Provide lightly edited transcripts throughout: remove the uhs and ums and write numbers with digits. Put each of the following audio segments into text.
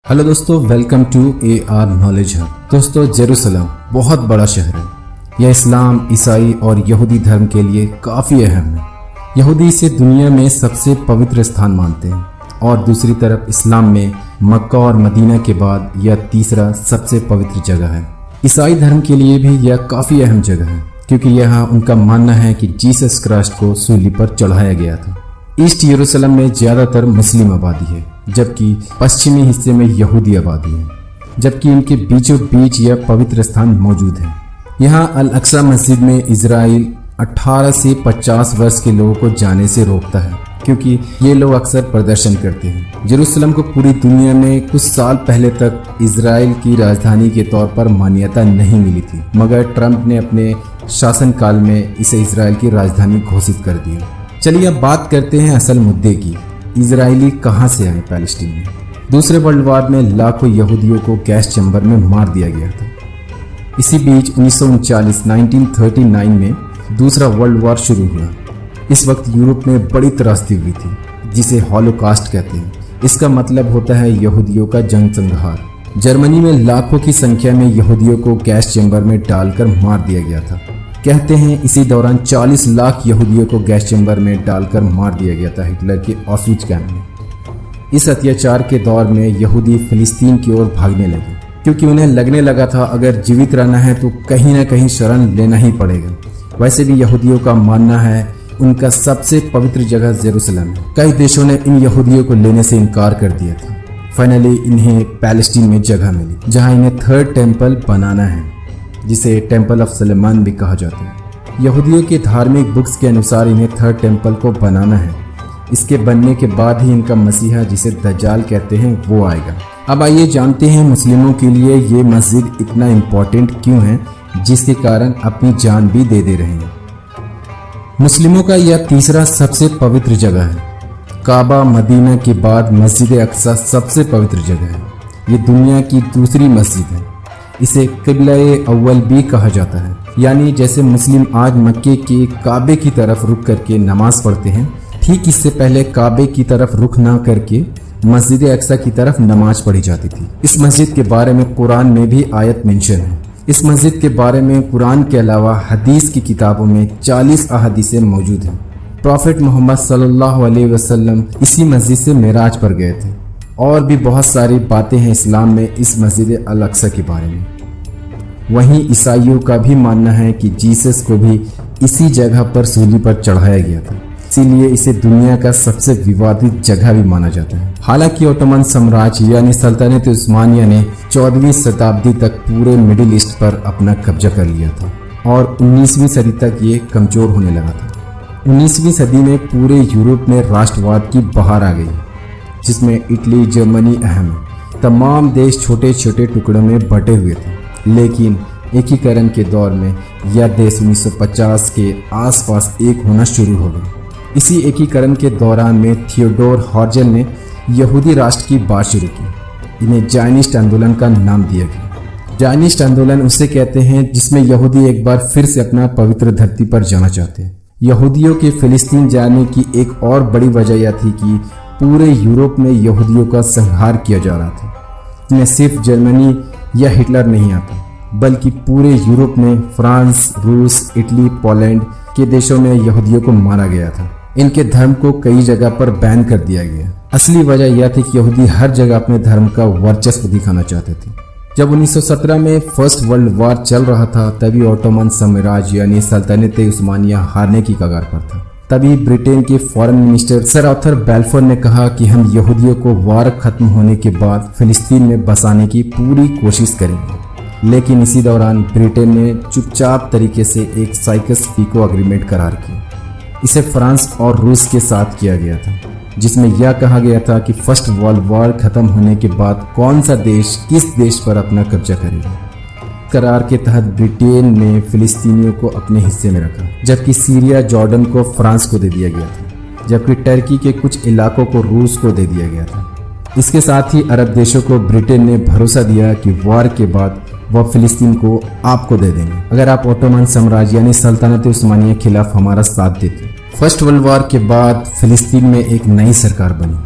Hello दोस्तों, welcome to AR knowledge hub. दोस्तों, Jerusalem बहुत बड़ा शहर है। यह इस्लाम, ईसाई और यहूदी धर्म के लिए काफ़ी अहम है। यहूदी इसे दुनिया में सबसे पवित्र स्थान मानते हैं और दूसरी तरफ इस्लाम में मक्का और मदीना के बाद यह तीसरा सबसे पवित्र जगह है। ईसाई धर्म के लिए भी यह काफ़ी अहम जगह है क्योंकि यहाँ उनका मानना है कि जीसस क्राइस्ट को सूली पर चढ़ाया गया था। ईस्ट यरूशलेम में ज़्यादातर मुस्लिम आबादी है जबकि पश्चिमी हिस्से में यहूदी आबादी है, जबकि इनके बीचों बीच यह पवित्र स्थान मौजूद है। यहाँ अल अक्सा मस्जिद में इजराइल 18 से 50 वर्ष के लोगों को जाने से रोकता है क्योंकि ये लोग अक्सर प्रदर्शन करते हैं। जेरूसलम को पूरी दुनिया में कुछ साल पहले तक इजराइल की राजधानी के तौर पर मान्यता नहीं मिली थी, मगर ट्रंप ने अपने शासनकाल में इसे इजराइल की राजधानी घोषित कर दिया। चलिए अब बात करते हैं असल मुद्दे की। इजरायली कहाँ से आए पैलेस्टीन में? दूसरे वर्ल्ड वार में लाखों यहूदियों को गैस चैम्बर में मार दिया गया था। इसी बीच 1939 में दूसरा वर्ल्ड वार शुरू हुआ। इस वक्त यूरोप में बड़ी त्रासदी हुई थी जिसे हॉलोकास्ट कहते हैं। इसका मतलब होता है यहूदियों का जंग संहार। जर्मनी में लाखों की संख्या में यहूदियों को गैस चैम्बर में डालकर मार दिया गया था। कहते हैं इसी दौरान 40 लाख यहूदियों को गैस चैम्बर में डालकर मार दिया गया था हिटलर के ऑस्विट्ज कैंप में। इस अत्याचार के दौर में यहूदी फिलिस्तीन की ओर भागने लगे क्योंकि उन्हें लगने लगा था अगर जीवित रहना है तो कहीं ना कहीं शरण लेना ही पड़ेगा। वैसे भी यहूदियों का मानना है उनका सबसे पवित्र जगह जेरूसलम है। कई देशों ने इन यहूदियों को लेने से इनकार कर दिया था। फाइनली इन्हें पैलेस्टीन में जगह मिली जहाँ इन्हें थर्ड टेम्पल बनाना है, जिसे टेम्पल ऑफ सलेमान भी कहा जाता है। यहूदियों के धार्मिक बुक्स के अनुसार इन्हें थर्ड टेम्पल को बनाना है। इसके बनने के बाद ही इनका मसीहा, जिसे दज्जाल कहते हैं, वो आएगा। अब आइए जानते हैं मुस्लिमों के लिए ये मस्जिद इतना इम्पोर्टेंट क्यों है, जिसके कारण अपनी जान भी दे रहे हैं। मुस्लिमों का यह तीसरा सबसे पवित्र जगह है। काबा मदीना के बाद मस्जिद अक्सा सबसे पवित्र जगह है। ये दुनिया की दूसरी मस्जिद है। इसे किबला-ए अव्वल भी कहा जाता है, यानी जैसे मुस्लिम आज मक्के के काबे की तरफ रुख करके नमाज पढ़ते हैं, ठीक इससे पहले काबे की तरफ रुख ना करके मस्जिद अक्सा की तरफ नमाज पढ़ी जाती थी। इस मस्जिद के बारे में कुरान में भी आयत मेंशन है। इस मस्जिद के बारे में कुरान के अलावा हदीस की किताबों में 40 अहादीसें मौजूद हैं। प्रॉफेट मोहम्मद सल्लल्लाहु अलैहि वसल्लम इसी मस्जिद से मेराज पर गए थे। और भी बहुत सारी बातें हैं इस्लाम में इस मस्जिद अल अक्सा के बारे में। वहीं ईसाइयों का भी मानना है कि जीसस को भी इसी जगह पर सूली पर चढ़ाया गया था, इसीलिए इसे दुनिया का सबसे विवादित जगह भी माना जाता है। हालांकि ओटोमन साम्राज्य यानी सल्तनत उस्मानिया ने 14वीं शताब्दी तक पूरे मिडिल ईस्ट पर अपना कब्जा कर लिया था और 19वीं सदी तक ये कमजोर होने लगा था। 19वीं सदी में पूरे यूरोप में राष्ट्रवाद की बहार आ गई, जिसमें इटली, जर्मनी अहम है। तमाम देश छोटे छोटे टुकड़ों में बटे हुए थे, लेकिन एकीकरण के दौर में यह देश 1950 के आसपास एक होना शुरू हो गए। इसी एकीकरण के दौरान में थियोडोर हर्जल ने यहूदी राष्ट्र की बात शुरू की। इन्हें जायनिस्ट आंदोलन का नाम दिया गया। जायनिस्ट आंदोलन उसे कहते हैं जिसमें यहूदी एक बार फिर से अपना पवित्र धरती पर जाना चाहते हैं। यहूदियों के फिलिस्तीन जाने की एक और बड़ी वजह यह थी कि पूरे यूरोप में यहूदियों का संहार किया जा रहा था। इसमें सिर्फ जर्मनी या हिटलर नहीं आता, बल्कि पूरे यूरोप में फ्रांस, रूस, इटली, पोलैंड के देशों में यहूदियों को मारा गया था। इनके धर्म को कई जगह पर बैन कर दिया गया। असली वजह यह थी कि यहूदी हर जगह अपने धर्म का वर्चस्व दिखाना चाहते थे। जब 1917 में फर्स्ट वर्ल्ड वार चल रहा था, तभी ओटोमन साम्राज्य यानी सल्तनत उस्मानिया हारने की कगार पर था। तभी ब्रिटेन के foreign minister sir Arthur Balfour ने कहा कि हम यहूदियों को वार खत्म होने के बाद फिलिस्तीन में बसाने की पूरी कोशिश करेंगे। लेकिन इसी दौरान ब्रिटेन ने चुपचाप तरीके से एक साइकस-पीको एग्रीमेंट करार किया। इसे फ्रांस और रूस के साथ किया गया था, जिसमें यह कहा गया था कि फर्स्ट वर्ल्ड वार खत्म होने के बाद कौन सा देश किस देश पर अपना कब्जा करेगा। करार के तहत ब्रिटेन ने फिलिस्तीनियों को अपने हिस्से में रखा, जबकि सीरिया, जॉर्डन को फ्रांस को दे दिया गया था, जबकि टर्की के कुछ इलाकों को रूस को दे दिया गया था। इसके साथ ही अरब देशों को ब्रिटेन ने भरोसा दिया कि वार के बाद वह फिलिस्तीन को आपको दे देंगे अगर आप ओटोमन साम्राज्य यानी सल्तनत उस्मानिया के खिलाफ हमारा साथ देते। फर्स्ट वर्ल्ड वार के बाद फिलिस्तीन में एक नई सरकार बनी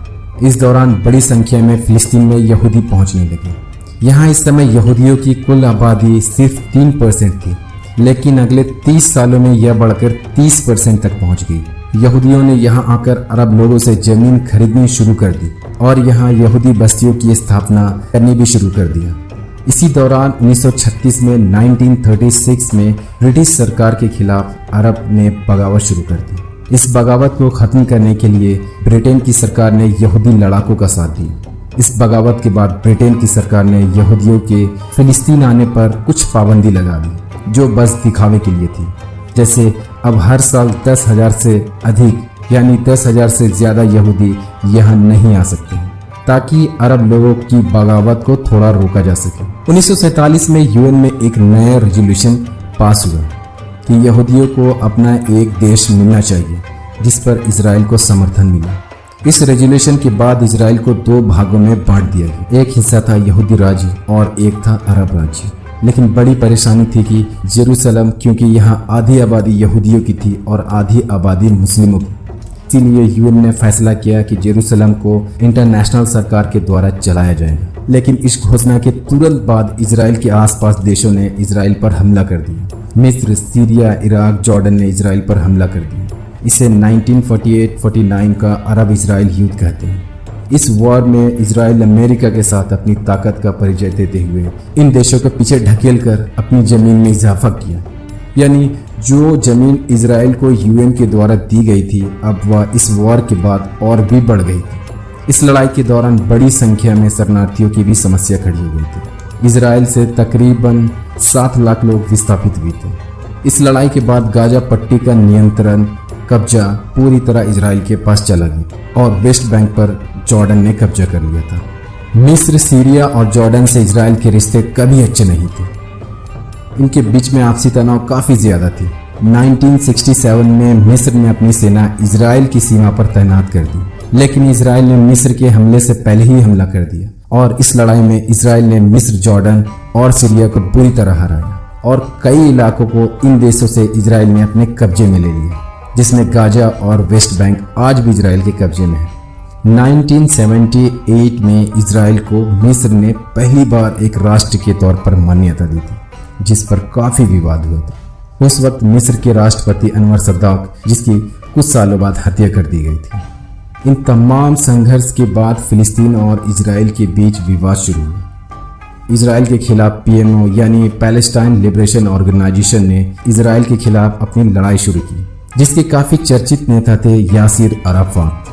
इस दौरान बड़ी संख्या में फिलिस्तीन में यहूदी पहुंचने लगे। यहाँ इस समय यहूदियों की कुल आबादी सिर्फ 3% थी, लेकिन अगले 30 सालों में यह बढ़कर 30% तक पहुंच गई। यहूदियों ने यहाँ आकर अरब लोगों से जमीन खरीदनी शुरू कर दी और यहाँ यहूदी बस्तियों की स्थापना करनी भी शुरू कर दिया। इसी दौरान 1936 में 1936 में ब्रिटिश सरकार के खिलाफ अरब ने बगावत शुरू कर दी। इस बगावत को खत्म करने के लिए ब्रिटेन की सरकार ने यहूदी लड़ाकों का साथ दिया। इस बगावत के बाद ब्रिटेन की सरकार ने यहूदियों के फिलिस्तीन आने पर कुछ पाबंदी लगा दी, जो बस दिखावे के लिए थी। जैसे अब हर साल 10,000 से अधिक यानी 10,000 से ज्यादा यहूदी यहाँ नहीं आ सकते हैं, ताकि अरब लोगों की बगावत को थोड़ा रोका जा सके। 1947 में यूएन में एक नया रेजोल्यूशन पास हुआ कि यहूदियों को अपना एक देश मिलना चाहिए, जिस पर इजराइल को समर्थन मिला। इस रेजोल्यूशन के बाद इजराइल को 2 भागों में बांट दिया गया। एक हिस्सा था यहूदी राज्य और एक था अरब राज्य। लेकिन बड़ी परेशानी थी कि जेरूसलम, क्योंकि यहाँ आधी आबादी यहूदियों की थी और आधी आबादी मुस्लिमों की, इसीलिए यूएन ने फैसला किया कि जेरूसलम को इंटरनेशनल सरकार के द्वारा चलाया जाएगा। लेकिन इस घोषणा के तुरंत बाद इजराइल के आसपास देशों ने इजराइल पर हमला कर दिया। मिस्र, सीरिया, इराक, जॉर्डन ने इजराइल पर हमला कर दिया। इसे 1948-49 का अरब इजराइल युद्ध कहते हैं। इस वॉर में इजराइल अमेरिका के साथ अपनी ताकत का परिचय देते हुए इन देशों के पीछे ढकेल कर अपनी जमीन में इजाफा किया। यानी जो जमीन इजराइल को यूएन के द्वारा दी गई थी, अब वह इस वॉर के बाद और भी बढ़ गई थी। इस लड़ाई के दौरान बड़ी संख्या में शरणार्थियों की भी समस्या खड़ी हो गई थी। इजराइल से तकरीबन 7 लाख लोग विस्थापित हुए थे। इस लड़ाई के बाद गाजा पट्टी का नियंत्रण कब्जा पूरी तरह इजराइल के पास चला गया और वेस्ट बैंक पर जॉर्डन ने कब्जा कर लिया था। मिस्र, सीरिया और जॉर्डन से इजराइल के रिश्ते कभी अच्छे नहीं थे। इनके बीच में आपसी तनाव काफ़ी ज़्यादा थी। 1967 में मिस्र ने अपनी सेना इजराइल की सीमा पर तैनात कर दी, लेकिन इजराइल ने मिस्र के हमले से पहले ही हमला कर दिया और इस लड़ाई में इजराइल ने मिस्र, जॉर्डन और सीरिया को बुरी तरह हराया और कई इलाकों को इन देशों से इजराइल ने अपने कब्जे में ले लिया, जिसमें गाजा और वेस्ट बैंक आज भी इजराइल के कब्जे में है। 1978 में इजराइल को मिस्र ने पहली बार एक राष्ट्र के तौर पर मान्यता दी थी, जिस पर काफ़ी विवाद हुआ था। उस वक्त मिस्र के राष्ट्रपति अनवर सद्दाक, जिसकी कुछ सालों बाद हत्या कर दी गई थी। इन तमाम संघर्ष के बाद फिलिस्तीन और इजराइल के बीच विवाद शुरू हुआ। इजराइल के खिलाफ पीएमओ यानी पैलेस्टाइन लिबरेशन ऑर्गेनाइजेशन ने इजराइल के खिलाफ अपनी लड़ाई शुरू की, जिसके काफ़ी चर्चित नेता थे यासिर अराफात।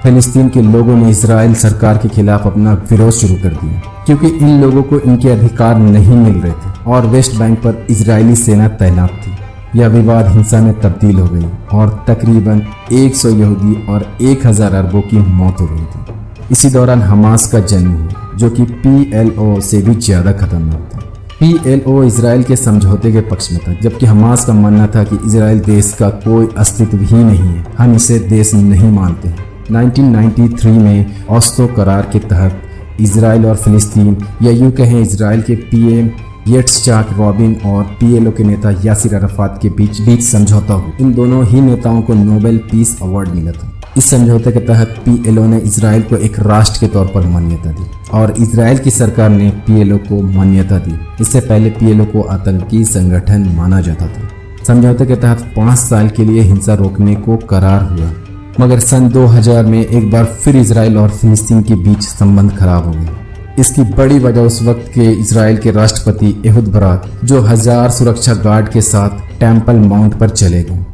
फिलिस्तीन के लोगों ने इजराइल सरकार के खिलाफ अपना विरोध शुरू कर दिया, क्योंकि इन लोगों को इनके अधिकार नहीं मिल रहे थे और वेस्ट बैंक पर इजरायली सेना तैनात थी। यह विवाद हिंसा में तब्दील हो गई और तकरीबन 100 यहूदी और 1000 अरबों की मौत हो गई थी। इसी दौरान हमास का जन्म हुआ, जो कि PLO से भी ज़्यादा खतरनाक था। PLO इजराइल के समझौते के पक्ष में था, जबकि हमास का मानना था कि इजराइल देश का कोई अस्तित्व ही नहीं है, हम इसे देश नहीं मानते हैं। 1993 में ऑस्लो करार के तहत इजराइल और फिलिस्तीन, या यूँ कहें इजराइल के PM यित्ज़हाक राबिन और PLO के नेता यासिर अराफात के बीच समझौता हुआ। इन दोनों ही नेताओं को नोबेल पीस अवार्ड मिला था। इस समझौते के तहत PLO ने इजराइल को एक राष्ट्र के तौर पर मान्यता दी और इजराइल की सरकार ने PLO को मान्यता दी। इससे पहले PLO को आतंकी संगठन माना जाता था। समझौते के तहत 5 साल के लिए हिंसा रोकने को करार हुआ, मगर सन 2000 में एक बार फिर इजराइल और फिलिस्तीन के बीच संबंध खराब हो गए। इसकी बड़ी वजह उस वक्त के इजराइल के राष्ट्रपति एहुद बाराक, जो 1000 सुरक्षा गार्ड के साथ टेम्पल माउंट पर चले गए।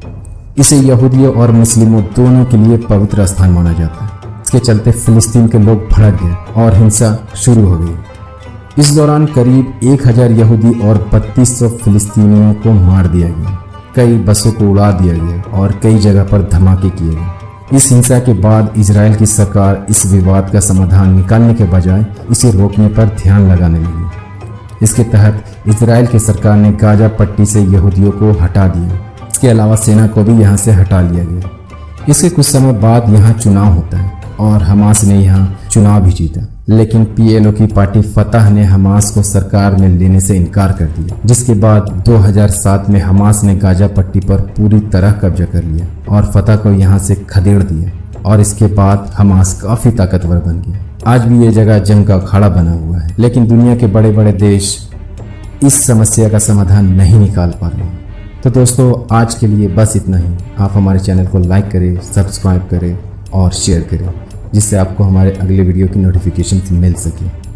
इसे यहूदियों और मुस्लिमों दोनों के लिए पवित्र स्थान माना जाता है। इसके चलते फिलिस्तीन के लोग भड़क गए और हिंसा शुरू हो गई। इस दौरान करीब 1000 यहूदी और 3200 फिलिस्तीनियों को मार दिया गया। कई बसों को उड़ा दिया गया और कई जगह पर धमाके किए गए। इस हिंसा के बाद इजराइल की सरकार इस विवाद का समाधान निकालने के बजाय इसे रोकने पर ध्यान लगाने लगी। इसके तहत इजराइल की सरकार ने गाजा पट्टी से यहूदियों को हटा दिया। इसके अलावा सेना को भी यहाँ से हटा लिया गया। इसके कुछ समय बाद यहाँ चुनाव होता है और हमास ने यहाँ चुनाव भी जीता, लेकिन PLO की पार्टी फतह ने हमास को सरकार में लेने से इनकार कर दिया, जिसके बाद 2007 में हमास ने गाजा पट्टी पर पूरी तरह कब्जा कर लिया और फतह को यहाँ से खदेड़ दिया। और इसके बाद हमास काफ़ी ताकतवर बन गया। आज भी ये जगह जंग का अखाड़ा बना हुआ है, लेकिन दुनिया के बड़े बड़े देश इस समस्या का समाधान नहीं निकाल पा रहे। तो दोस्तों, आज के लिए बस इतना ही। आप हमारे चैनल को लाइक करें, सब्सक्राइब करें और शेयर करें, जिससे आपको हमारे अगले वीडियो की नोटिफिकेशन मिल सके।